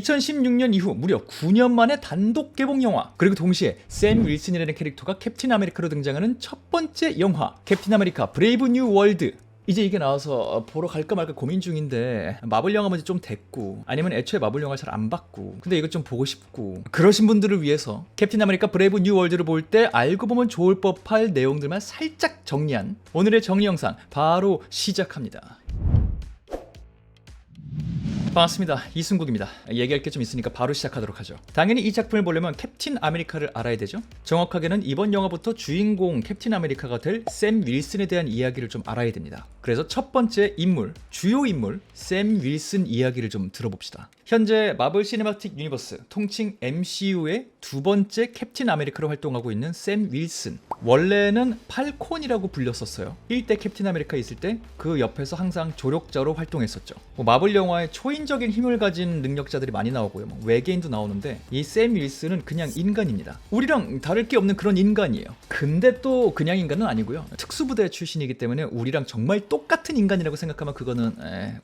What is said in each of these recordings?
2016년 이후 무려 9년 만에 단독 개봉 영화, 그리고 동시에 샘 윌슨이라는 캐릭터가 캡틴 아메리카로 등장하는 첫 번째 영화, 캡틴 아메리카 브레이브 뉴 월드. 이제 이게 나와서 보러 갈까 말까 고민 중인데, 마블 영화 본지 좀 됐고, 아니면 애초에 마블 영화를 잘 안 봤고, 근데 이거 좀 보고 싶고, 그러신 분들을 위해서 캡틴 아메리카 브레이브 뉴 월드를 볼 때 알고 보면 좋을 법할 내용들만 살짝 정리한 오늘의 정리 영상 바로 시작합니다. 반갑습니다. 이승국입니다. 얘기할 게 좀 있으니까 바로 시작하도록 하죠. 당연히 이 작품을 보려면 캡틴 아메리카를 알아야 되죠. 정확하게는 이번 영화부터 주인공 캡틴 아메리카가 될 샘 윌슨에 대한 이야기를 좀 알아야 됩니다. 그래서 첫 번째 인물, 주요 인물 샘 윌슨 이야기를 좀 들어봅시다. 현재 마블 시네마틱 유니버스, 통칭 MCU의 두 번째 캡틴 아메리카로 활동하고 있는 샘 윌슨. 원래는 팔콘이라고 불렸었어요. 1대 캡틴 아메리카 있을 때 그 옆에서 항상 조력자로 활동했었죠. 마블 영화에 초인적인 힘을 가진 능력자들이 많이 나오고요. 외계인도 나오는데 이 샘 윌슨은 그냥 인간입니다. 우리랑 다를 게 없는 그런 인간이에요. 근데 또 그냥 인간은 아니고요. 특수부대 출신이기 때문에 우리랑 정말 똑같은 인간이라고 생각하면 그거는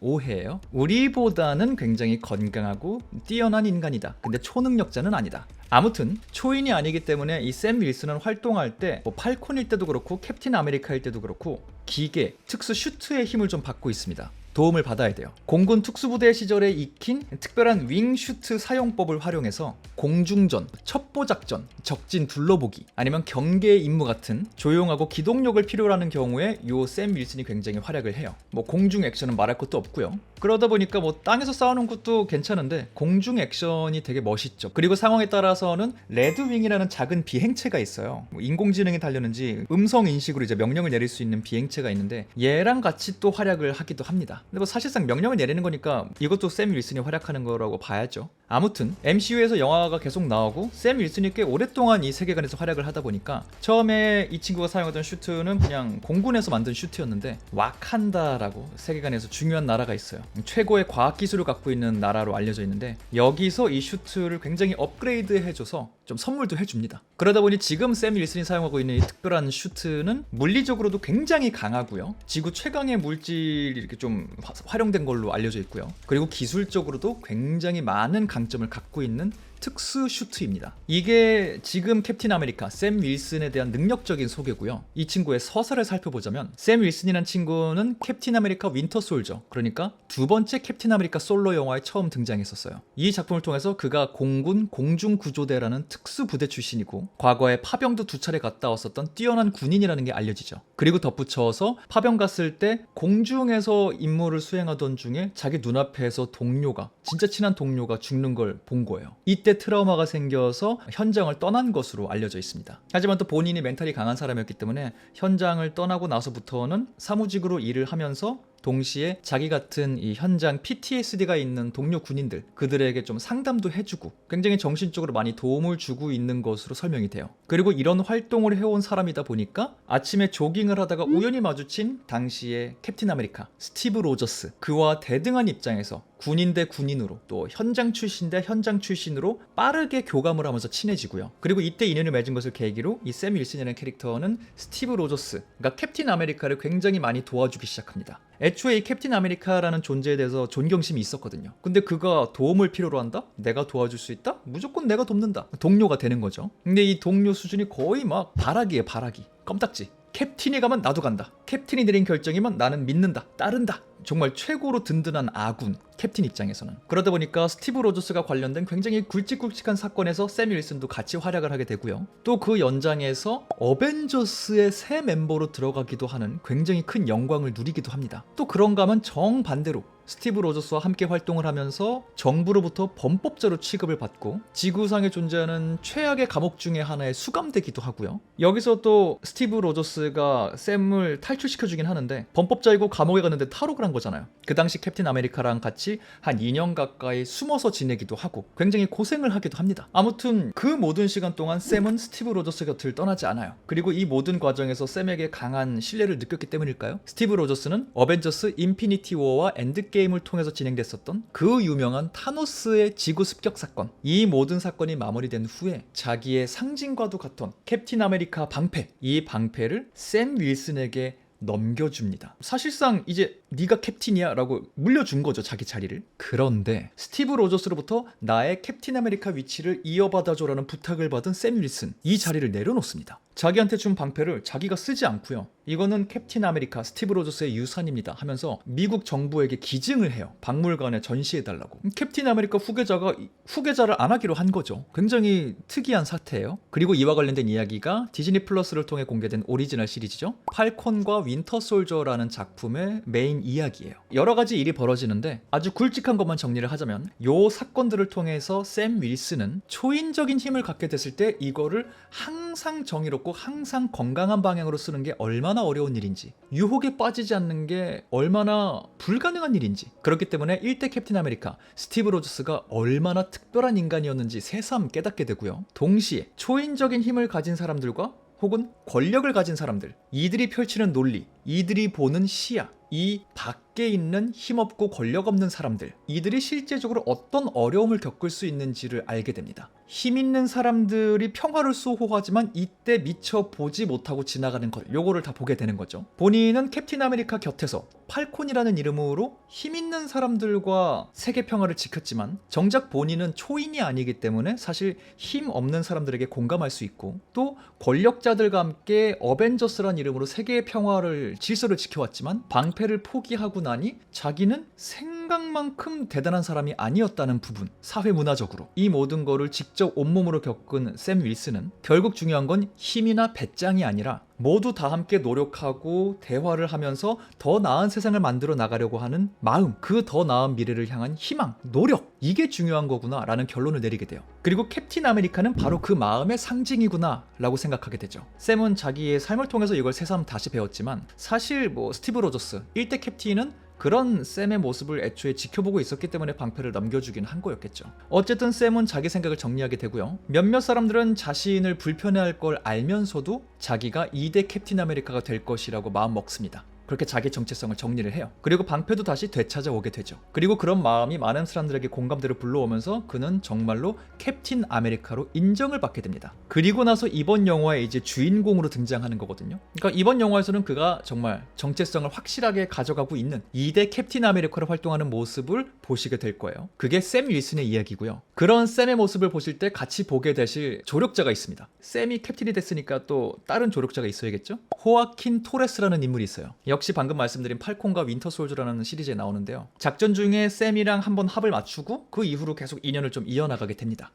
오해예요. 우리보다는 굉장히 건강하고 뛰어난 인간이다. 근데 초능력자는 아니다. 아무튼 초인이 아니기 때문에 이 샘 윌슨은 활동할 때 팔콘일 때도 그렇고 캡틴 아메리카일 때도 그렇고 기계, 특수 슈트의 힘을 좀 받고 있습니다. 도움을 받아야 돼요. 공군 특수부대 시절에 익힌 특별한 윙 슈트 사용법을 활용해서 공중전, 첩보작전, 적진 둘러보기, 아니면 경계 임무 같은 조용하고 기동력을 필요로 하는 경우에 요 샘 윌슨이 굉장히 활약을 해요. 공중 액션은 말할 것도 없고요. 그러다 보니까 땅에서 싸우는 것도 괜찮은데 공중 액션이 되게 멋있죠. 그리고 상황에 따라서는 레드윙이라는 작은 비행체가 있어요. 인공지능이 달렸는지 음성 인식으로 이제 명령을 내릴 수 있는 비행체가 있는데 얘랑 같이 또 활약을 하기도 합니다. 근데 사실상 명령을 내리는 거니까 이것도 샘 윌슨이 활약하는 거라고 봐야죠. 아무튼 MCU에서 영화가 계속 나오고 샘 윌슨이 꽤 오랫동안 이 세계관에서 활약을 하다 보니까 처음에 이 친구가 사용하던 슈트는 그냥 공군에서 만든 슈트였는데 와칸다라고 세계관에서 중요한 나라가 있어요. 최고의 과학기술을 갖고 있는 나라로 알려져 있는데 여기서 이 슈트를 굉장히 업그레이드 해줘서 좀 선물도 해줍니다. 그러다 보니 지금 샘 윌슨이 사용하고 있는 이 특별한 슈트는 물리적으로도 굉장히 강하고요. 지구 최강의 물질이 이렇게 좀 활용된 걸로 알려져 있고요. 그리고 기술적으로도 굉장히 많은 강점을 갖고 있는 특수 슈트입니다. 이게 지금 캡틴 아메리카 샘 윌슨에 대한 능력적인 소개고요. 이 친구의 서사를 살펴보자면 샘 윌슨이라는 친구는 캡틴 아메리카 윈터 솔저, 그러니까 두 번째 캡틴 아메리카 솔로 영화에 처음 등장했었어요. 이 작품을 통해서 그가 공군 공중구조대라는 특수부대 출신이고 과거에 파병도 2차례 갔다 왔었던 뛰어난 군인이라는 게 알려지죠. 그리고 덧붙여서 파병 갔을 때 공중에서 임무를 수행하던 중에 자기 눈앞에서 동료가, 진짜 친한 동료가 죽는 걸 본 거예요. 이때 트라우마가 생겨서 현장을 떠난 것으로 알려져 있습니다. 하지만 또 본인이 멘탈이 강한 사람이었기 때문에 현장을 떠나고 나서부터는 사무직으로 일을 하면서 동시에 자기 같은 이 현장 PTSD가 있는 동료 군인들, 그들에게 좀 상담도 해주고 굉장히 정신적으로 많이 도움을 주고 있는 것으로 설명이 돼요. 그리고 이런 활동을 해온 사람이다 보니까 아침에 조깅을 하다가 우연히 마주친 당시의 캡틴 아메리카 스티브 로저스, 그와 대등한 입장에서 군인 대 군인으로, 또 현장 출신 대 현장 출신으로 빠르게 교감을 하면서 친해지고요. 그리고 이때 인연을 맺은 것을 계기로 이 샘 윌슨이라는 캐릭터는 스티브 로저스, 그러니까 캡틴 아메리카를 굉장히 많이 도와주기 시작합니다. 애초에 이 캡틴 아메리카라는 존재에 대해서 존경심이 있었거든요. 근데 그가 도움을 필요로 한다? 내가 도와줄 수 있다? 무조건 내가 돕는다. 동료가 되는 거죠. 근데 이 동료 수준이 거의 막 바라기예요, 바라기. 껌딱지. 캡틴이 가면 나도 간다. 캡틴이 내린 결정이면 나는 믿는다, 따른다. 정말 최고로 든든한 아군, 캡틴 입장에서는. 그러다 보니까 스티브 로저스가 관련된 굉장히 굵직굵직한 사건에서 샘 윌슨도 같이 활약을 하게 되고요. 또 그 연장에서 어벤져스의 새 멤버로 들어가기도 하는 굉장히 큰 영광을 누리기도 합니다. 또 그런가 하면 정반대로 스티브 로저스와 함께 활동을 하면서 정부로부터 범법자로 취급을 받고 지구상에 존재하는 최악의 감옥 중에 하나에 수감되기도 하고요. 여기서 또 스티브 로저스가 샘을 탈출시켜주긴 하는데 범법자이고 감옥에 갔는데 탈옥을 한 거잖아요. 그 당시 캡틴 아메리카랑 같이 한 2년 가까이 숨어서 지내기도 하고 굉장히 고생을 하기도 합니다. 아무튼 그 모든 시간 동안 샘은 스티브 로저스 곁을 떠나지 않아요. 그리고 이 모든 과정에서 샘에게 강한 신뢰를 느꼈기 때문일까요? 스티브 로저스는 어벤져스 인피니티 워와 엔드게임을 통해서 진행됐었던 그 유명한 타노스의 지구 습격 사건, 이 모든 사건이 마무리된 후에 자기의 상징과도 같던 캡틴 아메리카 방패, 이 방패를 샘 윌슨에게 넘겨줍니다. 사실상 이제 네가 캡틴이야 라고 물려준 거죠, 자기 자리를. 그런데 스티브 로저스로부터 나의 캡틴 아메리카 위치를 이어받아줘라는 부탁을 받은 샘 윌슨, 이 자리를 내려놓습니다. 자기한테 준 방패를 자기가 쓰지 않고요, 이거는 캡틴 아메리카 스티브 로저스의 유산입니다 하면서 미국 정부에게 기증을 해요. 박물관에 전시해달라고. 캡틴 아메리카 후계자를 안 하기로 한 거죠. 굉장히 특이한 사태예요. 그리고 이와 관련된 이야기가 디즈니 플러스를 통해 공개된 오리지널 시리즈죠. 팔콘과 윈터 솔저라는 작품의 메인 이야기예요. 여러 가지 일이 벌어지는데 아주 굵직한 것만 정리를 하자면, 요 사건들을 통해서 샘 윌슨은 초인적인 힘을 갖게 됐을 때 이거를 항상 정의롭고 항상 건강한 방향으로 쓰는 게 얼마나 어려운 일인지, 유혹에 빠지지 않는 게 얼마나 불가능한 일인지, 그렇기 때문에 1대 캡틴 아메리카 스티브 로저스가 얼마나 특별한 인간이었는지 새삼 깨닫게 되고요. 동시에 초인적인 힘을 가진 사람들과 혹은 권력을 가진 사람들, 이들이 펼치는 논리, 이들이 보는 시야, 이 밖에 있는 힘없고 권력 없는 사람들, 이들이 실제적으로 어떤 어려움을 겪을 수 있는지를 알게 됩니다. 힘 있는 사람들이 평화를 수호하지만 이때 미처 보지 못하고 지나가는 것, 요거를 다 보게 되는 거죠. 본인은 캡틴 아메리카 곁에서 팔콘이라는 이름으로 힘 있는 사람들과 세계 평화를 지켰지만 정작 본인은 초인이 아니기 때문에 사실 힘 없는 사람들에게 공감할 수 있고, 또 권력자들과 함께 어벤져스란 이름으로 세계의 평화를 질서를 지켜왔지만 방패를 포기하고 나니 자기는 생각만큼 대단한 사람이 아니었다는 부분, 사회 문화적으로 이 모든 거를 직접 온몸으로 겪은 샘 윌슨은 결국 중요한 건 힘이나 배짱이 아니라 모두 다 함께 노력하고 대화를 하면서 더 나은 세상을 만들어 나가려고 하는 마음, 그 더 나은 미래를 향한 희망, 노력, 이게 중요한 거구나 라는 결론을 내리게 돼요. 그리고 캡틴 아메리카는 바로 그 마음의 상징이구나 라고 생각하게 되죠. 샘은 자기의 삶을 통해서 이걸 새삼 다시 배웠지만 사실 스티브 로저스 1대 캡틴은 그런 샘의 모습을 애초에 지켜보고 있었기 때문에 방패를 넘겨주긴 한 거였겠죠. 어쨌든 샘은 자기 생각을 정리하게 되고요. 몇몇 사람들은 자신을 불편해할 걸 알면서도 자기가 2대 캡틴 아메리카가 될 것이라고 마음 먹습니다. 그렇게 자기 정체성을 정리를 해요. 그리고 방패도 다시 되찾아오게 되죠. 그리고 그런 마음이 많은 사람들에게 공감대를 불러오면서 그는 정말로 캡틴 아메리카로 인정을 받게 됩니다. 그리고 나서 이번 영화의 이제 주인공으로 등장하는 거거든요. 그러니까 이번 영화에서는 그가 정말 정체성을 확실하게 가져가고 있는 2대 캡틴 아메리카로 활동하는 모습을 보시게 될 거예요. 그게 샘 윌슨의 이야기고요. 그런 샘의 모습을 보실 때 같이 보게 되실 조력자가 있습니다. 샘이 캡틴이 됐으니까 또 다른 조력자가 있어야겠죠? 호아킨 토레스라는 인물이 있어요. 역시 방금 말씀드린 팔콘과 윈터 솔저라는 시리즈에 나오는데요. 작전 중에 샘이랑 한번 합을 맞추고 그 이후로 계속 인연을 좀 이어나가게 됩니다.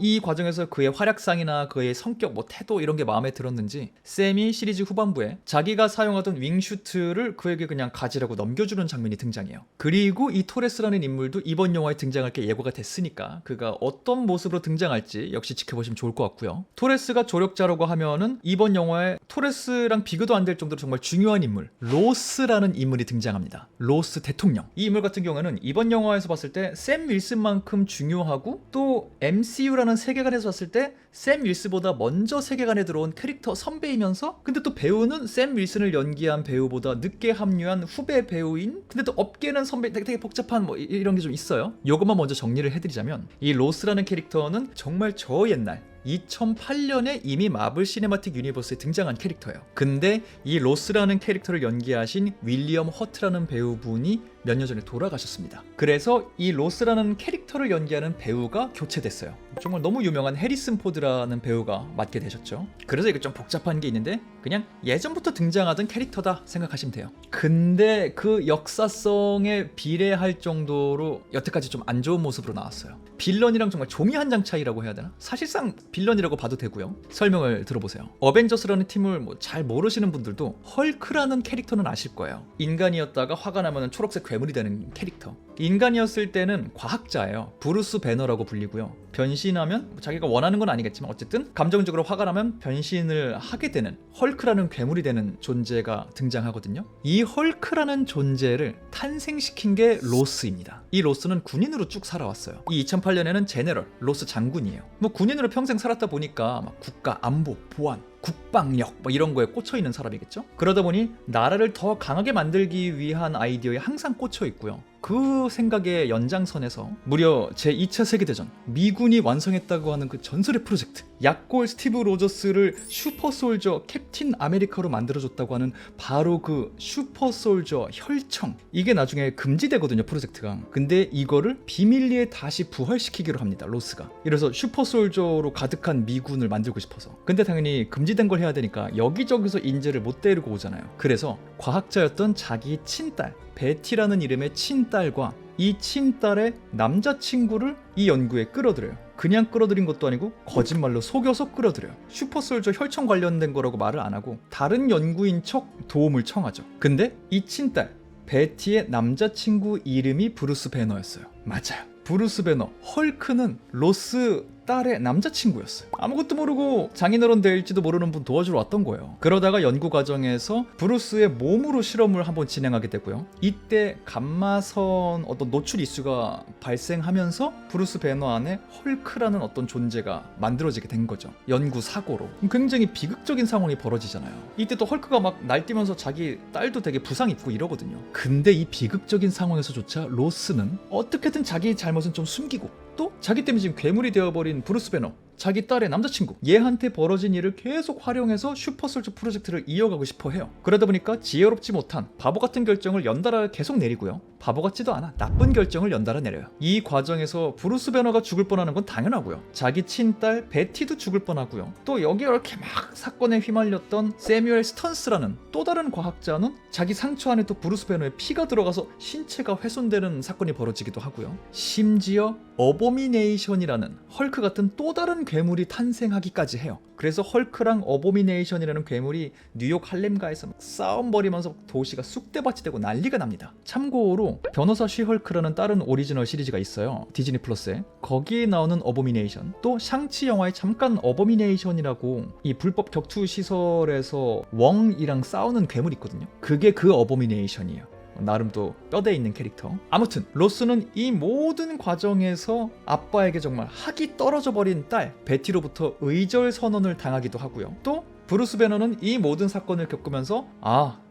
이 과정에서 그의 활약상이나 그의 성격, 태도 이런 게 마음에 들었는지 샘이 시리즈 후반부에 자기가 사용하던 윙슈트를 그에게 그냥 가지라고 넘겨주는 장면이 등장해요. 그리고 이 토레스라는 인물도 이번 영화에 등장할 게 예고가 됐으니까 그가 어떤 모습으로 등장할지 역시 지켜보시면 좋을 것 같고요. 토레스가 조력자라고 하면은 이번 영화에 토레스랑 비교도 안 될 정도로 정말 중요한 인물, 로스라는 인물이 등장합니다. 로스 대통령. 이 인물 같은 경우에는 이번 영화에서 봤을 때 샘 윌슨만큼 중요하고, 또 MCU라는 세계관에서 봤을 때 샘 윌슨보다 먼저 세계관에 들어온 캐릭터 선배이면서, 근데 또 배우는 샘 윌슨을 연기한 배우보다 늦게 합류한 후배 배우인, 근데 또 업계는 선배, 되게 복잡한 이런 게 좀 있어요. 요것만 먼저 정리를 해드리자면, 이 로스라는 캐릭터는 정말 저 옛날 2008년에 이미 마블 시네마틱 유니버스에 등장한 캐릭터예요. 근데 이 로스라는 캐릭터를 연기하신 윌리엄 허트라는 배우분이 몇 년 전에 돌아가셨습니다. 그래서 이 로스라는 캐릭터를 연기하는 배우가 교체됐어요. 정말 너무 유명한 해리슨 포드라는 배우가 맡게 되셨죠. 그래서 이게 좀 복잡한 게 있는데 그냥 예전부터 등장하던 캐릭터다 생각하시면 돼요. 근데 그 역사성에 비례할 정도로 여태까지 좀 안 좋은 모습으로 나왔어요. 빌런이랑 정말 종이 한 장 차이라고 해야 되나? 사실상 빌런이라고 봐도 되고요. 설명을 들어보세요. 어벤져스라는 팀을 잘 모르시는 분들도 헐크라는 캐릭터는 아실 거예요. 인간이었다가 화가 나면 초록색 괴물이 되는 캐릭터. 인간이었을 때는 과학자예요. 브루스 배너라고 불리고요. 변신하면 자기가 원하는 건 아니겠지만 어쨌든 감정적으로 화가 나면 변신을 하게 되는 헐크라는 괴물이 되는 존재가 등장하거든요. 이 헐크라는 존재를 탄생시킨 게 로스입니다. 이 로스는 군인으로 쭉 살아왔어요. 이 2008년에는 제네럴, 로스 장군이에요. 군인으로 평생 살았다 보니까 국가 안보, 보안, 국방력 이런 거에 꽂혀있는 사람이겠죠. 그러다 보니 나라를 더 강하게 만들기 위한 아이디어에 항상 꽂혀있고요. 그 생각의 연장선에서 무려 제2차 세계대전 미군이 완성했다고 하는 그 전설의 프로젝트, 약골 스티브 로저스를 슈퍼솔저 캡틴 아메리카로 만들어줬다고 하는 바로 그 슈퍼솔저 혈청, 이게 나중에 금지되거든요, 프로젝트가. 근데 이거를 비밀리에 다시 부활시키기로 합니다, 로스가. 이래서 슈퍼솔저로 가득한 미군을 만들고 싶어서. 근데 당연히 금지된 걸 해야 되니까 여기저기서 인재를 못 데리고 오잖아요. 그래서 과학자였던 자기 친딸 베티라는 이름의 친딸과 이 친딸의 남자친구를 이 연구에 끌어들여요. 그냥 끌어들인 것도 아니고 거짓말로 속여서 끌어들여요. 슈퍼솔저 혈청 관련된 거라고 말을 안 하고 다른 연구인 척 도움을 청하죠. 근데 이 친딸 베티의 남자친구 이름이 브루스 배너였어요. 맞아요, 브루스 배너. 헐크는 로스 딸의 남자친구였어요. 아무것도 모르고 장인어른 될지도 모르는 분 도와주러 왔던 거예요. 그러다가 연구 과정에서 브루스의 몸으로 실험을 한번 진행하게 되고요. 이때 감마선 어떤 노출 이슈가 발생하면서 브루스 배너 안에 헐크라는 어떤 존재가 만들어지게 된 거죠. 연구 사고로. 굉장히 비극적인 상황이 벌어지잖아요. 이때 또 헐크가 막 날뛰면서 자기 딸도 되게 부상 입고 이러거든요. 근데 이 비극적인 상황에서조차 로스는 어떻게든 자기 잘못은 좀 숨기고, 또 자기 때문에 지금 괴물이 되어버린 브루스 배너, 자기 딸의 남자친구, 얘한테 벌어진 일을 계속 활용해서 슈퍼솔저 프로젝트를 이어가고 싶어 해요. 그러다 보니까 지혜롭지 못한 바보 같은 결정을 연달아 계속 내리고요. 바보 같지도 않아 나쁜 결정을 연달아 내려요. 이 과정에서 브루스 배너가 죽을 뻔하는 건 당연하고요. 자기 친딸 베티도 죽을 뻔하고요. 또 여기 이렇게 막 사건에 휘말렸던 세뮤엘 스턴스라는 또 다른 과학자는 자기 상처 안에 또 브루스 배너의 피가 들어가서 신체가 훼손되는 사건이 벌어지기도 하고요. 심지어 어보미네이션이라는 헐크 같은 또 다른 괴물이 탄생하기까지 해요. 그래서 헐크랑 어보미네이션이라는 괴물이 뉴욕 할렘가에서 막 싸움 벌이면서 도시가 쑥대밭이 되고 난리가 납니다. 참고로 변호사 쉬헐크라는 다른 오리지널 시리즈가 있어요, 디즈니 플러스에. 거기에 나오는 어보미네이션, 또 샹치 영화에 잠깐 어보미네이션이라고 이 불법 격투 시설에서 웡이랑 싸우는 괴물이 있거든요. 그게 그 어보미네이션이에요. 나름 또 뼈대 있는 캐릭터. 아무튼 로스는 이 모든 과정에서 아빠에게 정말 학이 떨어져 버린 딸 베티로부터 의절 선언을 당하기도 하고요. 또 브루스 배너는 이 모든 사건을 겪으면서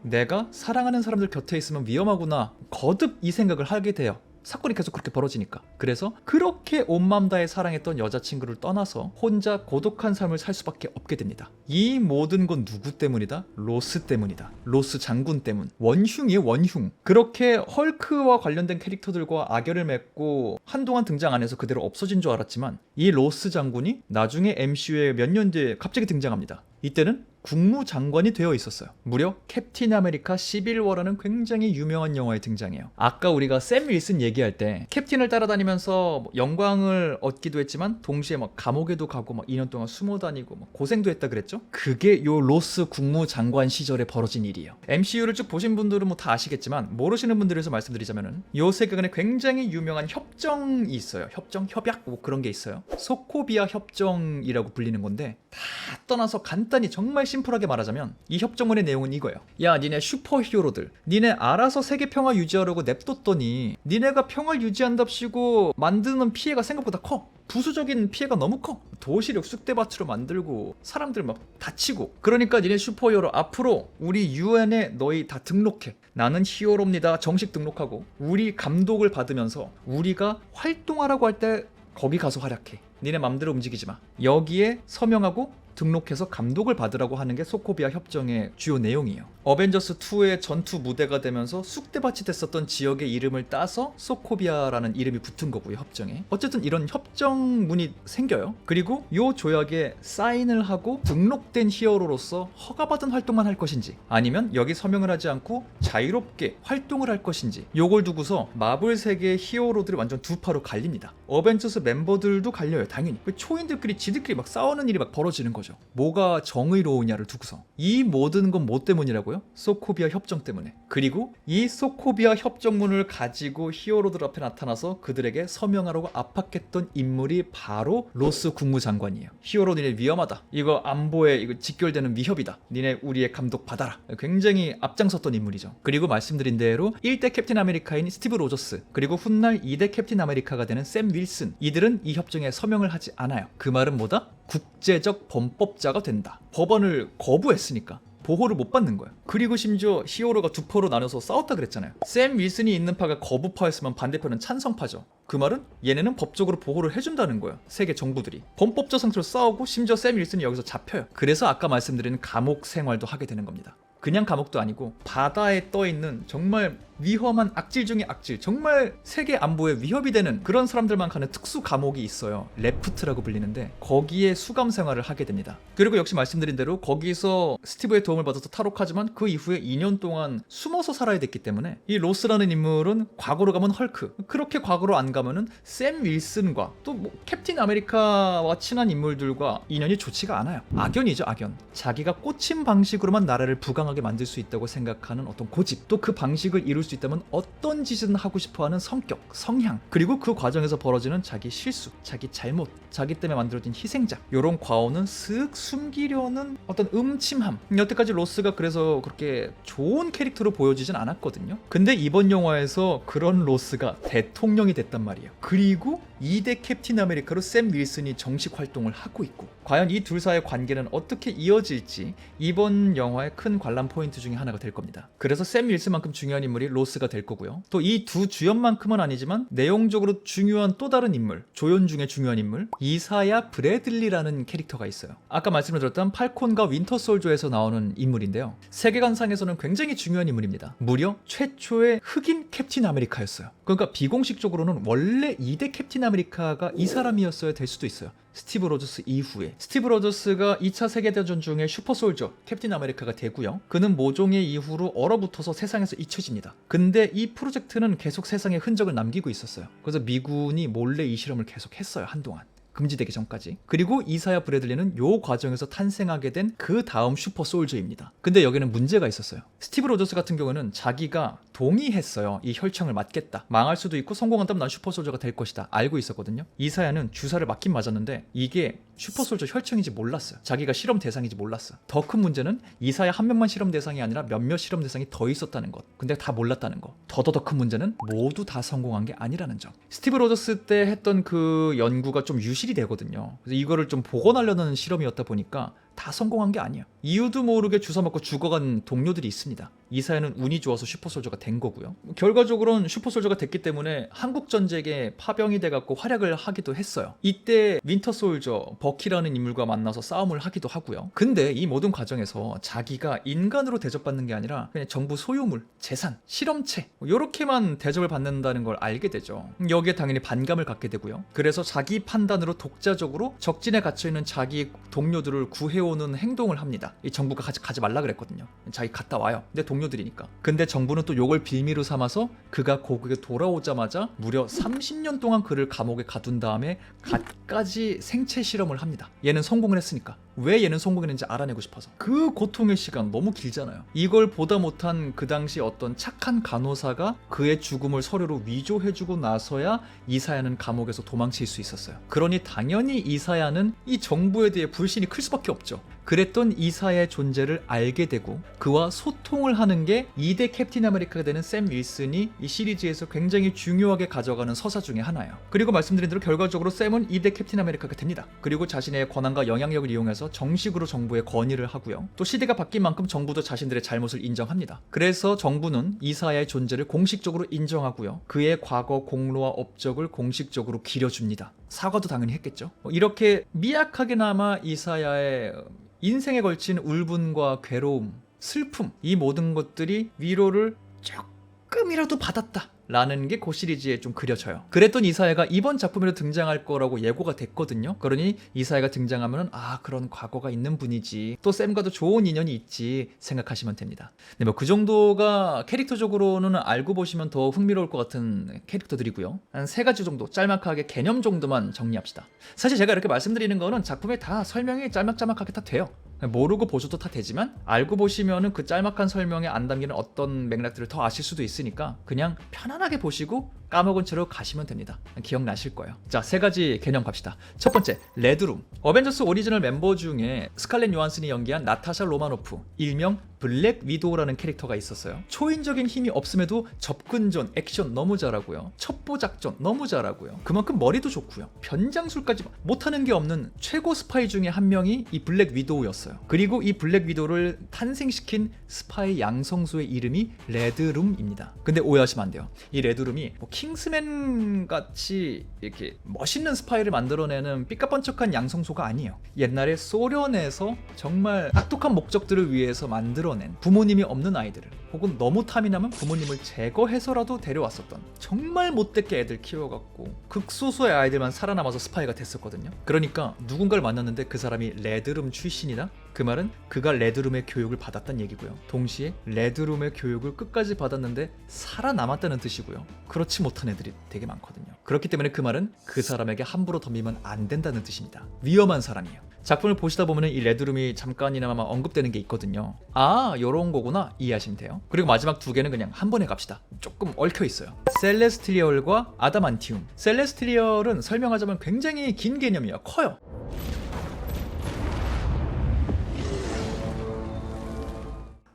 내가 사랑하는 사람들 곁에 있으면 위험하구나, 거듭 이 생각을 하게 돼요. 사건이 계속 그렇게 벌어지니까. 그래서 그렇게 온맘 다해 사랑했던 여자친구를 떠나서 혼자 고독한 삶을 살 수밖에 없게 됩니다. 이 모든 건 누구 때문이다? 로스 때문이다. 로스 장군 때문. 원흉이에요, 원흉. 그렇게 헐크와 관련된 캐릭터들과 악연을 맺고 한동안 등장 안 해서 그대로 없어진 줄 알았지만, 이 로스 장군이 나중에 MCU에 몇 년 뒤에 갑자기 등장합니다. 이때는 국무장관이 되어 있었어요. 무려 캡틴 아메리카 시빌워라는 굉장히 유명한 영화에 등장해요. 아까 우리가 샘 윌슨 얘기할 때 캡틴을 따라다니면서 영광을 얻기도 했지만 동시에 막 감옥에도 가고 막 2년 동안 숨어 다니고 막 고생도 했다 그랬죠? 그게 요 로스 국무장관 시절에 벌어진 일이에요. MCU를 쭉 보신 분들은 뭐 다 아시겠지만 모르시는 분들을 위해서 말씀드리자면은 요 세계관에 굉장히 유명한 협정이 있어요. 협약 뭐 그런 게 있어요. 소코비아 협정이라고 불리는 건데, 다 떠나서 간단히 정말 심플하게 말하자면 이 협정문의 내용은 이거예요. 야, 니네 슈퍼히어로들, 니네 알아서 세계 평화 유지하려고 냅뒀더니 니네가 평화를 유지한답시고 만드는 피해가 생각보다 커. 부수적인 피해가 너무 커. 도시를 쑥대밭으로 만들고 사람들 막 다치고. 그러니까 니네 슈퍼히어로 앞으로 우리 UN에 너희 다 등록해. 나는 히어로입니다. 정식 등록하고 우리 감독을 받으면서 우리가 활동하라고 할 때 거기 가서 활약해. 니네 맘대로 움직이지 마. 여기에 서명하고 등록해서 감독을 받으라고 하는 게 소코비아 협정의 주요 내용이에요. 어벤져스 2의 전투 무대가 되면서 쑥대밭이 됐었던 지역의 이름을 따서 소코비아라는 이름이 붙은 거고요, 협정에. 어쨌든 이런 협정문이 생겨요. 그리고 이 조약에 사인을 하고 등록된 히어로로서 허가받은 활동만 할 것인지, 아니면 여기 서명을 하지 않고 자유롭게 활동을 할 것인지, 요걸 두고서 마블 세계의 히어로들이 완전 두 파로 갈립니다. 어벤져스 멤버들도 갈려요, 당연히. 초인들끼리 지들끼리 막 싸우는 일이 막 벌어지는 거죠. 뭐가 정의로우냐를 두고서. 이 모든 건 뭐 때문이라고요? 소코비아 협정 때문에. 그리고 이 소코비아 협정문을 가지고 히어로들 앞에 나타나서 그들에게 서명하라고 압박했던 인물이 바로 로스 국무장관이에요. 히어로 니네 위험하다, 이거 안보에 이거 직결되는 위협이다, 니네 우리의 감독 받아라. 굉장히 앞장섰던 인물이죠. 그리고 말씀드린 대로 1대 캡틴 아메리카인 스티브 로저스, 그리고 훗날 2대 캡틴 아메리카가 되는 샘 윌슨, 이들은 이 협정에 서명을 하지 않아요. 그 말은 뭐다? 국제적 범법자가 된다. 법안을 거부했으니까. 보호를 못 받는 거야. 그리고 심지어 히어로가 두 파로 나눠서 싸웠다 그랬잖아요. 샘 윌슨이 있는 파가 거부파였으면 반대편은 찬성파죠. 그 말은 얘네는 법적으로 보호를 해준다는 거야. 세계 정부들이 범법적 상태로 싸우고 심지어 샘 윌슨이 여기서 잡혀요. 그래서 아까 말씀드린 감옥 생활도 하게 되는 겁니다. 그냥 감옥도 아니고 바다에 떠있는 정말 위험한 악질 중의 악질, 정말 세계 안보에 위협이 되는 그런 사람들만 가는 특수 감옥이 있어요. 레프트라고 불리는데 거기에 수감 생활을 하게 됩니다. 그리고 역시 말씀드린 대로 거기서 스티브의 도움을 받아서 탈옥하지만 그 이후에 2년 동안 숨어서 살아야 됐기 때문에 이 로스라는 인물은 과거로 가면 헐크, 그렇게 과거로 안 가면은 샘 윌슨과 또 뭐 캡틴 아메리카와 친한 인물들과 인연이 좋지가 않아요. 악연이죠, 악연. 자기가 꽂힌 방식으로만 나라를 부강하게 만들 수 있다고 생각하는 어떤 고집, 또 그 방식을 이룰 수 있다면 어떤 짓은 하고 싶어하는 성격, 성향, 그리고 그 과정에서 벌어지는 자기 실수, 자기 잘못, 자기 때문에 만들어진 희생자, 이런 과오는 쓱 숨기려는 어떤 음침함. 여태까지 로스가 그래서 그렇게 좋은 캐릭터로 보여지진 않았거든요. 근데 이번 영화에서 그런 로스가 대통령이 됐단 말이에요. 그리고 2대 캡틴 아메리카로 샘 윌슨이 정식 활동을 하고 있고, 과연 이 둘 사이의 관계는 어떻게 이어질지 이번 영화의 큰 관람 포인트 중에 하나가 될 겁니다. 그래서 샘 윌슨만큼 중요한 인물이 로스가 될 거고요. 또 이 두 주연만큼은 아니지만 내용적으로 중요한 또 다른 인물, 조연 중에 중요한 인물, 이사야 브래들리라는 캐릭터가 있어요. 아까 말씀을 드렸던 팔콘과 윈터 솔저에서 나오는 인물인데요. 세계관상에서는 굉장히 중요한 인물입니다. 무려 최초의 흑인 캡틴 아메리카였어요. 그러니까 비공식적으로는 원래 2대 캡틴 아메리카가 이 사람이었어야 될 수도 있어요. 스티브 로저스 이후에. 스티브 로저스가 2차 세계대전 중에 슈퍼솔저 캡틴 아메리카가 되고요. 그는 모종의 이후로 얼어붙어서 세상에서 잊혀집니다. 근데 이 프로젝트는 계속 세상에 흔적을 남기고 있었어요. 그래서 미군이 몰래 이 실험을 계속 했어요, 한동안. 금지되기 전까지. 그리고 이사야 브래들리는 요 과정에서 탄생하게 된 그 다음 슈퍼 솔저입니다. 근데 여기는 문제가 있었어요. 스티브 로저스 같은 경우는 자기가 동의했어요. 이 혈청을 맞겠다. 망할 수도 있고 성공한다면 난 슈퍼 솔저가 될 것이다. 알고 있었거든요. 이사야는 주사를 맞긴 맞았는데 이게 슈퍼 솔저 혈청인지 몰랐어요. 자기가 실험 대상인지 몰랐어요. 더 큰 문제는 이사야 한 명만 실험 대상이 아니라 몇몇 실험 대상이 더 있었다는 것. 근데 다 몰랐다는 것. 더더 큰 문제는 모두 다 성공한 게 아니라는 점. 스티브 로저스 때 했던 그 연구가 좀 유실이 되거든요. 그래서 이거를 좀 복원하려는 실험이었다 보니까 다 성공한 게 아니에요. 이유도 모르게 주사 맞고 죽어간 동료들이 있습니다. 이사야는 운이 좋아서 슈퍼솔저가 된 거고요. 결과적으로는 슈퍼솔저가 됐기 때문에 한국전쟁에 파병이 돼갖고 활약을 하기도 했어요. 이때 윈터솔저 버키라는 인물과 만나서 싸움을 하기도 하고요. 근데 이 모든 과정에서 자기가 인간으로 대접받는 게 아니라 그냥 정부 소유물, 재산, 실험체 이렇게만 대접을 받는다는 걸 알게 되죠. 여기에 당연히 반감을 갖게 되고요. 그래서 자기 판단으로 독자적으로 적진에 갇혀있는 자기 동료들을 구해오는 행동을 합니다. 이 정부가 가지 말라 그랬거든요. 자기 갔다 와요. 근데 동료들이니까. 근데 정부는 또 요걸 빌미로 삼아서 그가 고국에 돌아오자마자 무려 30년 동안 그를 감옥에 가둔 다음에 갖가지 생체 실험을 합니다. 얘는 성공을 했으니까. 왜 얘는 성공했는지 알아내고 싶어서. 그 고통의 시간 너무 길잖아요. 이걸 보다 못한 그 당시 어떤 착한 간호사가 그의 죽음을 서류로 위조해주고 나서야 이사야는 감옥에서 도망칠 수 있었어요. 그러니 당연히 이사야는 이 정부에 대해 불신이 클 수밖에 없죠. 그랬던 이사야의 존재를 알게 되고 그와 소통을 하는 게 2대 캡틴 아메리카가 되는 샘 윌슨이 이 시리즈에서 굉장히 중요하게 가져가는 서사 중에 하나예요. 그리고 말씀드린 대로 결과적으로 샘은 2대 캡틴 아메리카가 됩니다. 그리고 자신의 권한과 영향력을 이용해서 정식으로 정부에 건의를 하고요. 또 시대가 바뀐 만큼 정부도 자신들의 잘못을 인정합니다. 그래서 정부는 이사야의 존재를 공식적으로 인정하고요. 그의 과거 공로와 업적을 공식적으로 기려줍니다. 사과도 당연히 했겠죠. 이렇게 미약하게나마 이사야의 인생에 걸친 울분과 괴로움, 슬픔, 이 모든 것들이 위로를 조금이라도 받았다 라는 게 그 시리즈에 좀 그려져요. 그랬던 이사야가 이번 작품에도 등장할 거라고 예고가 됐거든요. 그러니 이사야가 등장하면 그런 과거가 있는 분이지, 또 샘과도 좋은 인연이 있지 생각하시면 됩니다. 네, 뭐 그 정도가 캐릭터적으로는 알고 보시면 더 흥미로울 것 같은 캐릭터들이고요. 한 3가지 정도 짤막하게 개념 정도만 정리합시다. 사실 제가 이렇게 말씀드리는 거는 작품에 다 설명이 짤막짤막하게 다 돼요. 모르고 보셔도 다 되지만 알고 보시면은 그 짤막한 설명에 안 담기는 어떤 맥락들을 더 아실 수도 있으니까 그냥 편안하게 보시고 까먹은 채로 가시면 됩니다. 기억나실 거예요. 자, 3가지 개념 갑시다. 첫 번째, 레드룸. 어벤져스 오리지널 멤버 중에 스칼렛 요한슨이 연기한 나타샤 로마노프, 일명 블랙 위도우라는 캐릭터가 있었어요. 초인적인 힘이 없음에도 접근전, 액션 너무 잘하고요. 첩보 작전 너무 잘하고요. 그만큼 머리도 좋고요. 변장술까지 못하는 게 없는 최고 스파이 중에 한 명이 이 블랙 위도우였어요. 그리고 이 블랙 위도우를 탄생시킨 스파이 양성소의 이름이 레드룸입니다. 근데 오해하시면 안 돼요. 이 레드룸이 뭐 킹스맨 같이 이렇게 멋있는 스파이를 만들어내는 삐까뻔쩍한 양성소가 아니에요. 옛날에 소련에서 정말 악독한 목적들을 위해서 만들어낸 부모님이 없는 아이들을 혹은 너무 탐이 나면 부모님을 제거해서라도 데려왔었던 정말 못됐게 애들 키워갖고 극소수의 아이들만 살아남아서 스파이가 됐었거든요. 그러니까 누군가를 만났는데 그 사람이 레드룸 출신이다? 그 말은 그가 레드룸의 교육을 받았다는 얘기고요. 동시에 레드룸의 교육을 끝까지 받았는데 살아남았다는 뜻이고요. 그렇지 못한 애들이 되게 많거든요. 그렇기 때문에 그 말은 그 사람에게 함부로 덤비면 안 된다는 뜻입니다. 위험한 사람이에요. 작품을 보시다 보면 이 레드룸이 잠깐이나마 언급되는 게 있거든요. 아, 요런 거구나 이해하시면 돼요. 그리고 마지막 두 개는 그냥 한 번에 갑시다. 조금 얽혀 있어요. 셀레스트리얼과 아다만티움. 셀레스트리얼은 설명하자면 굉장히 긴 개념이에요. 커요.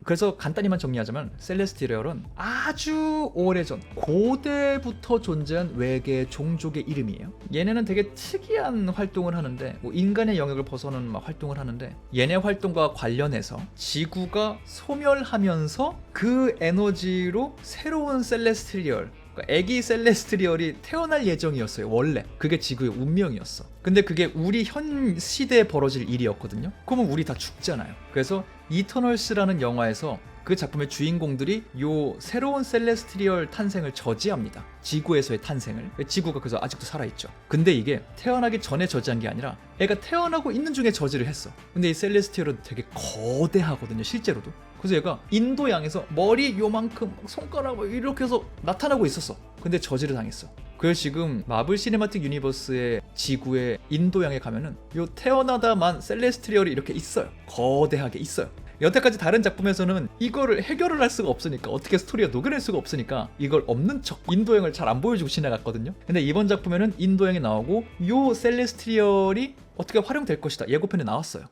그래서 간단히만 정리하자면 셀레스티리얼은 아주 오래전 고대부터 존재한 외계 종족의 이름이에요. 얘네는 되게 특이한 활동을 하는데 뭐 인간의 영역을 벗어나는 활동을 하는데 얘네 활동과 관련해서 지구가 소멸하면서 그 에너지로 새로운 셀레스티리얼 애기 셀레스트리얼이 태어날 예정이었어요. 원래 그게 지구의 운명이었어. 근데 그게 우리 현 시대에 벌어질 일이었거든요. 그러면 우리 다 죽잖아요. 그래서 이터널스라는 영화에서 그 작품의 주인공들이 요 새로운 셀레스트리얼 탄생을 저지합니다. 지구에서의 탄생을. 지구가 그래서 아직도 살아있죠. 근데 이게 태어나기 전에 저지한 게 아니라 애가 태어나고 있는 중에 저지를 했어. 근데 이 셀레스트리얼은 되게 거대하거든요. 실제로도. 그래서 얘가 인도양에서 머리 요만큼 손가락 이렇게 해서 나타나고 있었어. 근데 저지를 당했어. 그래서 지금 마블 시네마틱 유니버스의 지구의 인도양에 가면은 요 태어나다만 셀레스트리얼이 이렇게 있어요. 거대하게 있어요. 여태까지 다른 작품에서는 이거를 해결을 할 수가 없으니까 어떻게 스토리가 녹여낼 수가 없으니까 이걸 없는 척 인도양을 잘 안 보여주고 지나갔거든요. 근데 이번 작품에는 인도양이 나오고 요 셀레스트리얼이 어떻게 활용될 것이다 예고편에 나왔어요.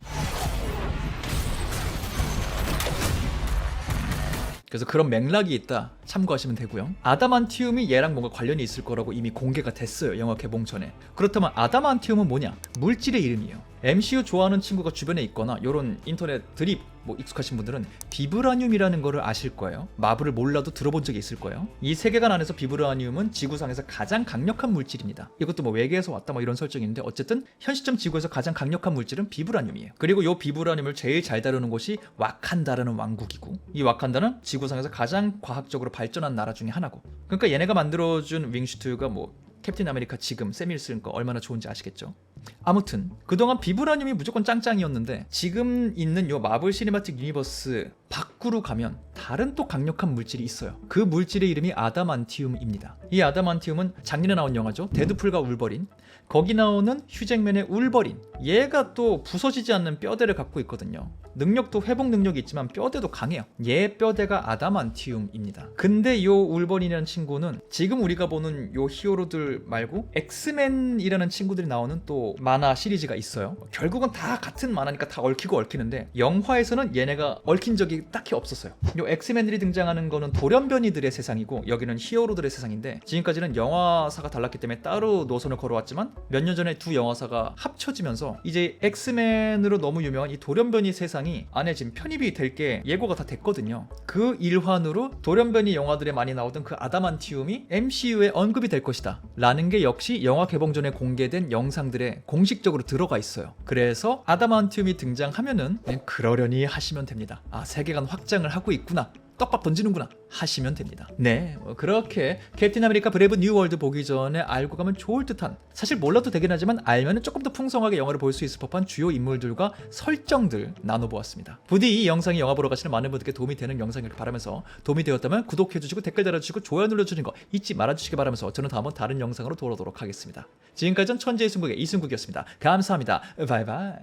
그래서 그런 맥락이 있다 참고하시면 되고요. 아다만티움이 얘랑 뭔가 관련이 있을 거라고 이미 공개가 됐어요. 영화 개봉 전에. 그렇다면 아다만티움은 뭐냐? 물질의 이름이에요. MCU 좋아하는 친구가 주변에 있거나 이런 인터넷 드립 뭐 익숙하신 분들은 비브라늄이라는 거를 아실 거예요. 마블을 몰라도 들어본 적이 있을 거예요. 이 세계관 안에서 비브라늄은 지구상에서 가장 강력한 물질입니다. 이것도 뭐 외계에서 왔다 뭐 이런 설정이 있는데 어쨌든 현 시점 지구에서 가장 강력한 물질은 비브라늄이에요. 그리고 이 비브라늄을 제일 잘 다루는 곳이 와칸다라는 왕국이고 이 와칸다는 지구상에서 가장 과학적으로 발전한 나라 중에 하나고 그러니까 얘네가 만들어준 윙슈트가 뭐 캡틴 아메리카 지금 샘 윌슨 거 얼마나 좋은지 아시겠죠? 아무튼 그동안 비브라늄이 무조건 짱짱이었는데 지금 있는 요 마블 시네마틱 유니버스 밖으로 가면 다른 또 강력한 물질이 있어요. 그 물질의 이름이 아다만티움입니다. 이 아다만티움은 작년에 나온 영화죠. 데드풀과 울버린. 거기 나오는 휴잭맨의 울버린. 얘가 또 부서지지 않는 뼈대를 갖고 있거든요. 능력도 회복 능력이 있지만 뼈대도 강해요. 얘 뼈대가 아다만티움입니다. 근데 요 울버린이라는 친구는 지금 우리가 보는 요 히어로들 말고 엑스맨이라는 친구들이 나오는 또 만화 시리즈가 있어요. 결국은 다 같은 만화니까 다 얽히고 얽히는데 영화에서는 얘네가 얽힌 적이 딱히 없었어요. 요 엑스맨들이 등장하는 거는 돌연변이들의 세상이고 여기는 히어로들의 세상인데 지금까지는 영화사가 달랐기 때문에 따로 노선을 걸어왔지만 몇 년 전에 두 영화사가 합쳐지면서 이제 엑스맨으로 너무 유명한 이 돌연변이 세상이 안에 지금 편입이 될 게 예고가 다 됐거든요. 그 일환으로 돌연변이 영화들에 많이 나오던 그 아다만티움이 MCU에 언급이 될 것이다 라는 게 역시 영화 개봉 전에 공개된 영상들에 공식적으로 들어가 있어요. 그래서 아다만티움이 등장하면은 그냥 그러려니 하시면 됩니다. 아, 세계관 확장을 하고 있구나, 떡밥 던지는구나 하시면 됩니다. 네, 그렇게 캡틴 아메리카 브레이브 뉴 월드 보기 전에 알고 가면 좋을 듯한, 사실 몰라도 되긴 하지만 알면 조금 더 풍성하게 영화를 볼 수 있을 법한 주요 인물들과 설정들 나눠보았습니다. 부디 이 영상이 영화 보러 가시는 많은 분들께 도움이 되는 영상이길 바라면서 도움이 되었다면 구독해주시고 댓글 달아주시고 좋아요 눌러주시는 거 잊지 말아주시기 바라면서 저는 다음은 다른 영상으로 돌아오도록 하겠습니다. 지금까지는 천재의 승국의 이승국이었습니다. 감사합니다. 바이바이.